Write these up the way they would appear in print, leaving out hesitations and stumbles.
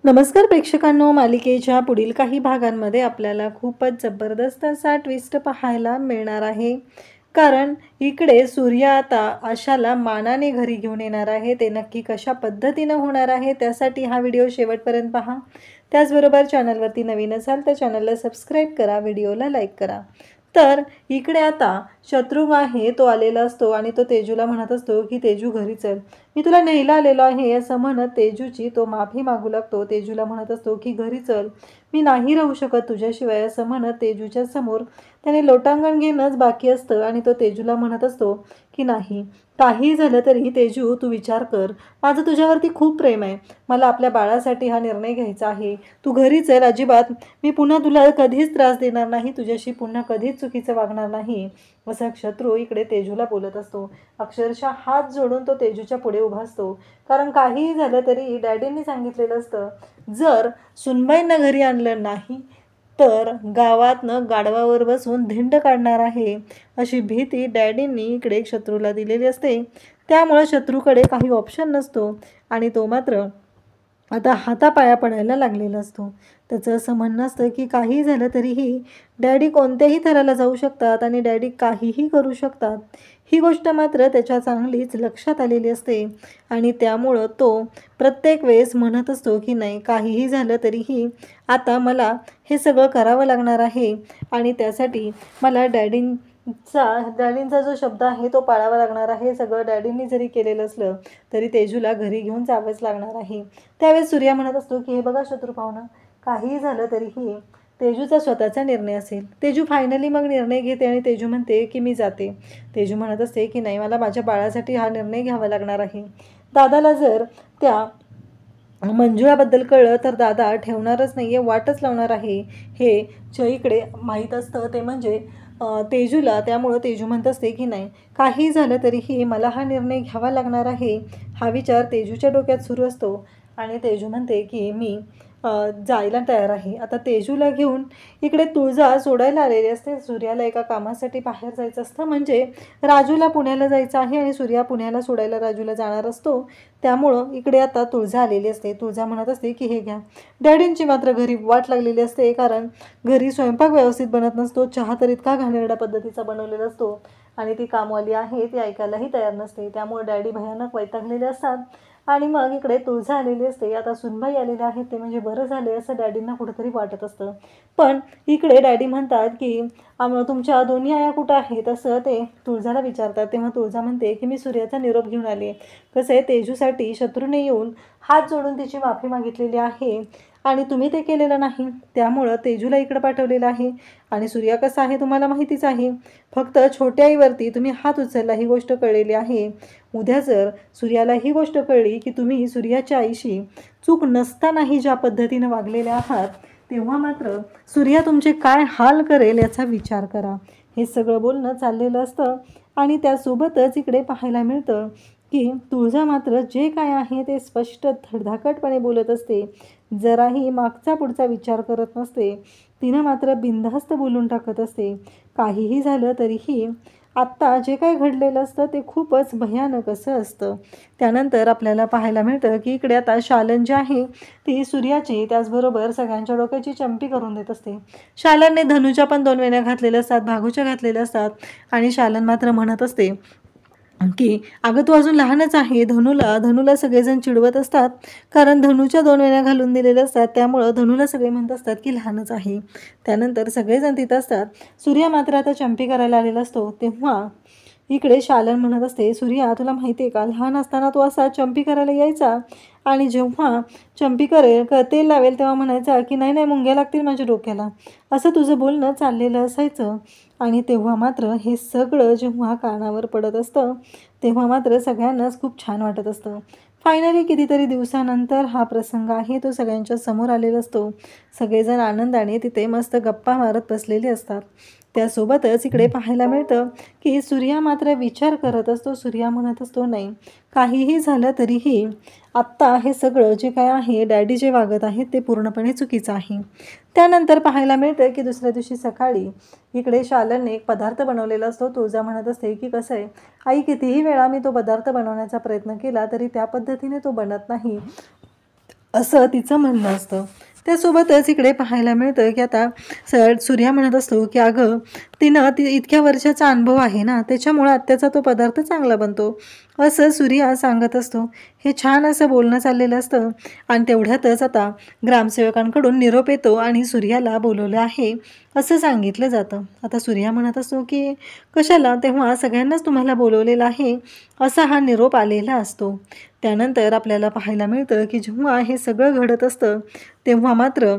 नमस्कार प्रेक्षकांनो, मालिकेच्या पुढील काही भागांमध्ये आपल्याला खूपच जबरदस्त असा ट्विस्ट पाहायला मिळणार आहे. कारण इकडे सूर्य आता आशाला मानाने घरी घेऊन येणार आहे. ते नक्की कशा पद्धतीनं होणार आहे त्यासाठी हा व्हिडिओ शेवटपर्यंत पहा. त्याचबरोबर चॅनलवरती नवीन असाल तर चॅनलला सबस्क्राईब करा, व्हिडिओला लाईक करा. तर इकडे आता शत्रू आहे तो आलेला असतो आणि तो तेजूला म्हणत असतो की तेजू घरी चल, मी तुला न्यायला आलेलो आहे असं म्हणत तेजूची तो माफी मागू लागतो. तेजूला म्हणत असतो की घरी चल, मी नाही राहू शकत तुझ्याशिवाय असं म्हणत तेजूच्या समोर त्याने लोटांगण घेणंच बाकी असतं आणि तो तेजूला म्हणत असतो की नाही, काही झालं तरी तेजू तू विचार कर, माझं तुझ्यावरती खूप प्रेम आहे, मला आपल्या बाळासाठी हा निर्णय घ्यायचा आहे, तू घरी चल, अजिबात मी पुन्हा तुला कधीच त्रास देणार नाही, तुझ्याशी पुन्हा कधीच चुकीचं वागणार नाही असं शत्रू इकडे तेजूला बोलत असतो. अक्षरशः हात जोडून तो तेजूच्या पुढे उभा असतो. कारण काहीही झालं तरी डॅडींनी सांगितलेलं असतं, जर सुनबाईंना घरी आणलं नाही तर गावातनं गाढवावर बसून धिंड काढणार आहे अशी भीती डॅडींनी इकडे शत्रूला दिलेली असते. त्यामुळे शत्रूकडे काही ऑप्शन नसतो आणि तो मात्र आता हातापाया पडायला लागलेला असतो. त्याचं असं म्हणणं असतं की काही झालं तरीही डॅडी कोणत्याही थराला जाऊ शकतात आणि डॅडी काहीही करू शकतात. ही गोष्ट मात्र त्याच्या चांगलीच लक्षात आलेली असते आणि त्यामुळं तो प्रत्येक वेळेस म्हणत असतो की नाही, काहीही झालं तरीही आता मला हे सगळं करावं लागणार आहे आणि त्यासाठी मला डॅडींचा जो शब्द आहे तो पाळावा लागणार आहे. सगळं डॅडींनी जरी केलेलं असलं तरी तेजूला घरी घेऊन जावंच लागणार आहे. त्यावेळेस सूर्या म्हणत असतो की हे बघा शत्रू पाहुणा, काहीही झालं तरीही तेजूचा स्वतःचा निर्णय असेल. तेजू फायनली मग निर्णय घेते आणि तेजू म्हणते की मी जाते. तेजू म्हणत असते की नाही, मला माझ्या बाळासाठी हा निर्णय घ्यावा लागणार आहे. दादाला जर त्या मंजुळाबद्दल कळलं तर दादा ठेवणारच नाही आहे, वाटच लावणार आहे हे इकडे माहीत असतं, ते म्हणजे तेजूला. त्यामुळं तेजू म्हणत असते की नाही, काही झालं तरीही मला हा निर्णय घ्यावा लागणार आहे हा विचार तेजूच्या डोक्यात सुरू असतो आणि तेजू म्हणते की मी जायला तयार आहे. आता तेजूला घेऊन इकडे तुळजा सोडायला आलेली असते. सूर्याला एका कामासाठी बाहेर जायचं असतं, म्हणजे राजूला पुण्याला जायचं आहे आणि सूर्या पुण्याला सोडायला राजूला जाणार असतो. त्यामुळं इकडे आता तुळजा आलेली असते. तुळजा म्हणत असते की हे घ्या. डॅडींची मात्र घरी वाट लागलेली असते, कारण घरी स्वयंपाक व्यवस्थित बनत नसतो. चहा तर इतका घाणेरडा पद्धतीचा बनवलेला असतो आणि ती कामवाली आहे ती ऐकायलाही तयार नसते. त्यामुळे डॅडी भयानक वैतागलेले असतात आणि मग इकडे तुळजा आलेली असते. आता सुनबाई आलेले आहेत ते म्हणजे बरं झाले असं डॅडींना कुठंतरी वाटत असतं. पण इकडे डॅडी म्हणतात की तुमच्या दोन्ही आया कुठं आहेत असं ते तुळजाला विचारतात. तेव्हा तुळजा म्हणते की मी सूर्याचा निरोप घेऊन आले. कसं आहे, तेजूसाठी शत्रूने येऊन हात जोडून तिची माफी मागितलेली आहे आणि तुम्ही ते केलेलं नाही, त्यामुळं तेजूला इकडं पाठवलेलं आहे. आणि सूर्या कसा आहे तुम्हाला माहितीच आहे, फक्त छोट्या आईवरती तुम्ही हात उचलला ही गोष्ट कळलेली आहे. उद्या जर सूर्याला ही गोष्ट कळली की तुम्ही सूर्याच्या आईशी चूक नसतानाही ज्या पद्धतीनं वागलेले आहात, तेव्हा मात्र सूर्या तुमचे काय हाल करेल याचा विचार करा. हे सगळं बोलणं चाललेलं असतं आणि त्यासोबतच इकडे पाहायला मिळतं की तुळजा मात्र जे काय आहे ते स्पष्ट धडधाकटपणे बोलत असते. जराही मागचा पुढचा विचार करत नसते. तिनं मात्र बिनधास्त बोलून टाकत असते. काहीही झालं तरीही आत्ता जे काही घडलेलं असतं ते खूपच भयानक असं असतं. त्यानंतर आपल्याला पाहायला मिळतं की इकडे आता शालन जी आहे ती सूर्याची त्याचबरोबर सगळ्यांच्या डोक्याची चंपी करून देत असते. शालनने धनुच्या पण 2 वेण्या घातलेल्या असतात, भागूच्या घातलेल्या असतात आणि शालन मात्र म्हणत असते की अगं तू अजून लहानच आहे. धनुला सगळेजण चिडवत असतात, कारण धनुच्या 2 वेण्या घालून दिलेल्या असतात. त्यामुळं धनुला सगळे म्हणत असतात की लहानच आहे. त्यानंतर सगळेजण तिथं असतात. सूर्या मात्र आता चंपी करायला आलेला असतो. तेव्हा इकडे शालन म्हणत असते, सूर्या तुला माहिती आहे का, लहान असताना तो असा चंपी करायला यायचा आणि जेव्हा चंपी तेल लावेल तेव्हा म्हणायचा की नाही नाही, मुंग्या लागतील माझ्या डोक्याला, असं तुझं बोलणं चाललेलं असायचं. आणि तेव्हा मात्र हे सगळं जेव्हा कानावर पडत असतं तेव्हा मात्र सगळ्यांनाच खूप छान वाटत असतं. फायनली कितीतरी दिवसानंतर हा प्रसंग आहे तो सगळ्यांच्या समोर आलेला असतो. सगळेजण आनंदाने तिथे मस्त गप्पा मारत बसलेले असतात. त्यासोबतच इकडे पाहायला मिळतं की सूर्या मात्र विचार करत असतो. सूर्या म्हणत असतो नाही, काहीही झालं तरीही आत्ता हे सगळं जे काय आहे डॅडी जे वागत आहेत ते पूर्णपणे चुकीचं आहे. त्यानंतर पाहायला मिळतं की दुसऱ्या दिवशी सकाळी इकडे शालनने एक पदार्थ बनवलेला असतो. तुळजा म्हणत असते की कसं आहे आई, कितीही वेळा मी तो पदार्थ बनवण्याचा प्रयत्न केला तरी त्या पद्धतीने तो बनत नाही. असं तिचं म्हणणं असतं. त्यासोबतच इकडे पाहायला मिळतं की आता सूर्या म्हणत असतो की अगं ती इतक्या वर्षाचा अनुभव आहे ना, त्याच्यामुळं आत्याचा तो पदार्थ चांगला बनतो, असं सूर्या सांगत असतो. हे छान असं बोलणं चाललेलं असतं आणि तेवढ्यातच आता ग्रामसेवकांकडून निरोप येतो आणि सूर्याला बोलवलं आहे असं सांगितलं जातं. आता सूर्या म्हणत असतो की कशाला, तेव्हा सगळ्यांनाच तुम्हाला बोलवलेलं आहे असा हा निरोप आलेला असतो. त्यानंतर आपल्याला पाहायला मिळतं की जेव्हा हे सगळं घडत असतं तेव्हा मात्र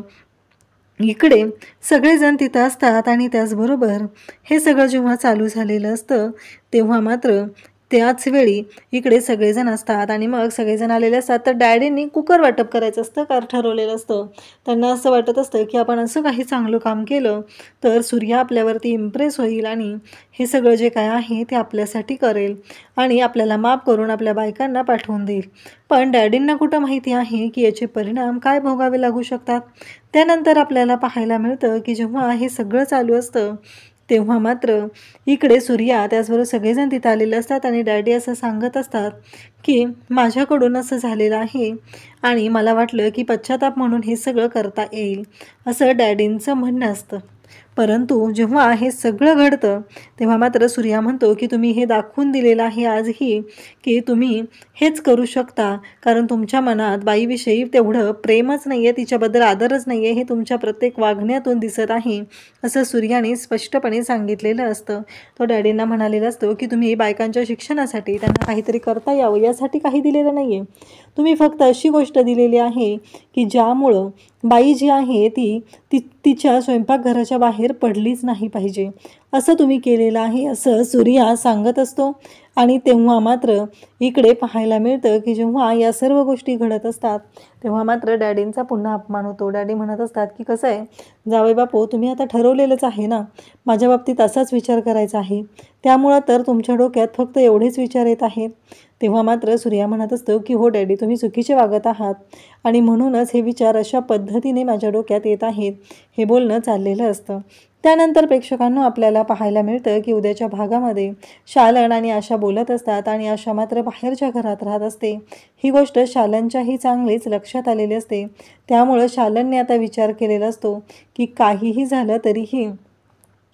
इकडे सगळेजण तिथं असतात आणि त्याचबरोबर हे सगळं जेव्हा चालू झालेलं असतं तेव्हा मात्र त्याच वेळी इकडे सगळेजण असतात आणि मग सगळेजण आलेले असतात. तर डॅडींनी कुकर वाटप करायचं असतं, ठरवलेलं असतं. त्यांना असं वाटत असतं की आपण असं काही चांगलं काम केलं तर सूर्या आपल्यावरती इम्प्रेस होईल आणि हे सगळं जे काय आहे ते आपल्यासाठी करेल आणि आपल्याला माफ करून आपल्या बायकांना पाठवून देईल. पण डॅडींना कुठं माहिती आहे की याचे परिणाम काय भोगावे लागू शकतात. त्यानंतर आपल्याला पाहायला मिळतं की जेव्हा हे सगळं चालू असतं तेव्हा मात्र इकडे सूर्या त्याचबरोबर सगळेजण तिथं आलेले असतात आणि डॅडी असं सांगत असतात की माझ्याकडून असं झालेलं आहे आणि मला वाटलं की पश्चाताप म्हणून हे सगळं करता येईल असं डॅडींचं म्हणणं असतं. परंतु जेव्हा हे सगळं घडतं तेव्हा मात्र सूर्या म्हणतो की तुम्ही हे दाखवून दिलेलं आहे आजही की तुम्ही हेच करू शकता, कारण तुमच्या मनात बाईविषयी तेवढं प्रेमच नाही आहे, तिच्याबद्दल आदरच नाही आहे, हे तुमच्या प्रत्येक वागण्यातून दिसत आहे असं सूर्याने स्पष्टपणे सांगितलेलं असतं. तो डॅडींना म्हणालेला असतो की तुम्ही बायकांच्या शिक्षणासाठी त्यांना काहीतरी करता यावं यासाठी काही दिलेलं नाही आहे. तुम्ही फक्त अशी गोष्ट दिलेली आहे की ज्यामुळं बाई जी आहे तिच्या स्वयंपाकघराच्या बाहेर पडलीच नाही पाहिजे, असं तुम्ही केलेलं आहे असं सूर्या सांगत असतो. आणि तेव्हा मात्र इकडे पाहायला मिळतं की जेव्हा या सर्व गोष्टी घडत असतात तेव्हा मात्र डॅडींचा पुन्हा अपमान होतो. डॅडी म्हणत असतात की कसं आहे जावई बापू, तुम्ही आता ठरवलेलंच आहे ना, माझ्या बाबतीत असाच विचार करायचा आहे, त्यामुळं तर तुमच्या डोक्यात फक्त एवढेच विचार येत आहेत. तेव्हा मात्र सूर्या म्हणत असतो की हो डॅडी, तुम्ही चुकीचे वागत आहात आणि म्हणूनच हे विचार अशा पद्धतीने माझ्या डोक्यात येत आहेत, हे बोलणं चाललेलं असतं. त्यानंतर प्रेक्षकांना आपल्याला पाहायला मिळतं की उद्याच्या भागामध्ये शालन आणि आशा बोलत असतात आणि आशा मात्र बाहेरच्या घरात राहत असते. ही गोष्ट शालनच्याही चांगलीच लक्षात आलेली असते. त्यामुळं शालनने आता विचार केलेला असतो की काहीही झालं तरीही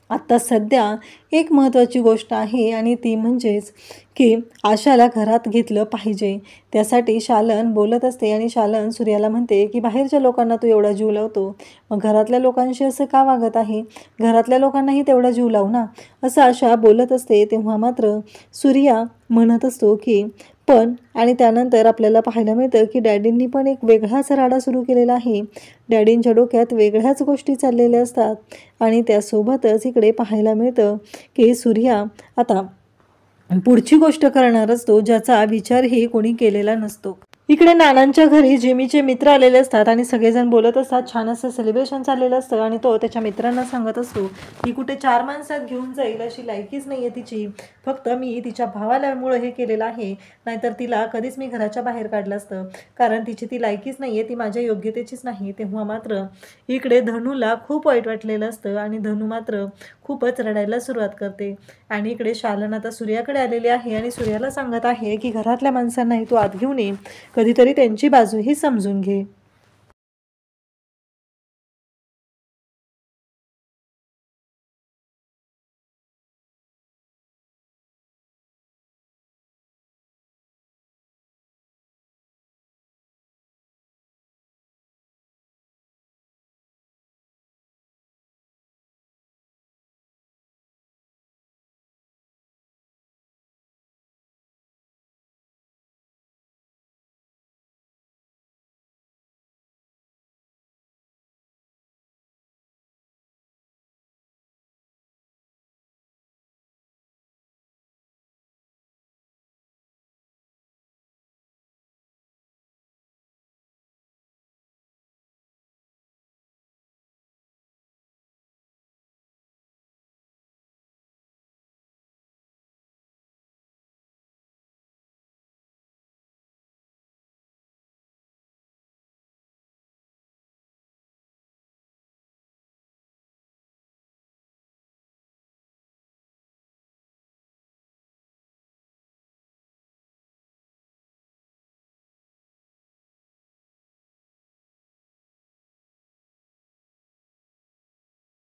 आत्ता सध्या एक महत्त्वाची गोष्ट आहे आणि ती म्हणजेच की आशाला घरात घेतलं पाहिजे. त्यासाठी शालन बोलत असते आणि शालन सूर्याला म्हणते की बाहेरच्या लोकांना तू एवढा जीव लावतो, मग घरातल्या लोकांशी असं का वागत आहे, घरातल्या लोकांनाही तेवढा जीव लाव ना, असं आशा बोलत असते. तेव्हा मात्र सूर्या म्हणत असतो की पण, आणि त्यानंतर आपल्याला पाहायला मिळतं की डॅडींनी पण एक वेगळाच राडा सुरू केलेला आहे. डॅडींच्या डोक्यात वेगळ्याच गोष्टी चाललेल्या असतात आणि त्यासोबतच इकडे पाहायला मिळतं की सूर्या आता पुढची गोष्ट करणार असतो ज्याचा विचारही कोणी केलेला नसतो. इकडे नानांच्या घरी जिमीचे मित्र आलेले असतात आणि सगळेजण बोलत असतात. छान असं सेलिब्रेशन चाललेलं असतं आणि तो त्याच्या मित्रांना सांगत असतो की कुठे 4 माणसात घेऊन जाईल अशी लायकीच नाही आहे तिची, फक्त मी तिच्या भावाल्यामुळं हे केलेलं आहे, नाहीतर तिला कधीच मी घराच्या बाहेर काढलं असतं, कारण तिची ती लायकीच नाही आहे, ती माझ्या योग्यतेचीच नाही. तेव्हा मात्र इकडे धनूला खूप वाईट वाटलेलं असतं आणि धनू मात्र खूपच रडायला सुरुवात करते आणि इकडे शालन आता सूर्याकडे आलेले आहे आणि सूर्याला सांगत आहे की घरातल्या माणसांनाही तू आत घेऊन ये, कधीतरी त्यांची बाजूही समजून घे.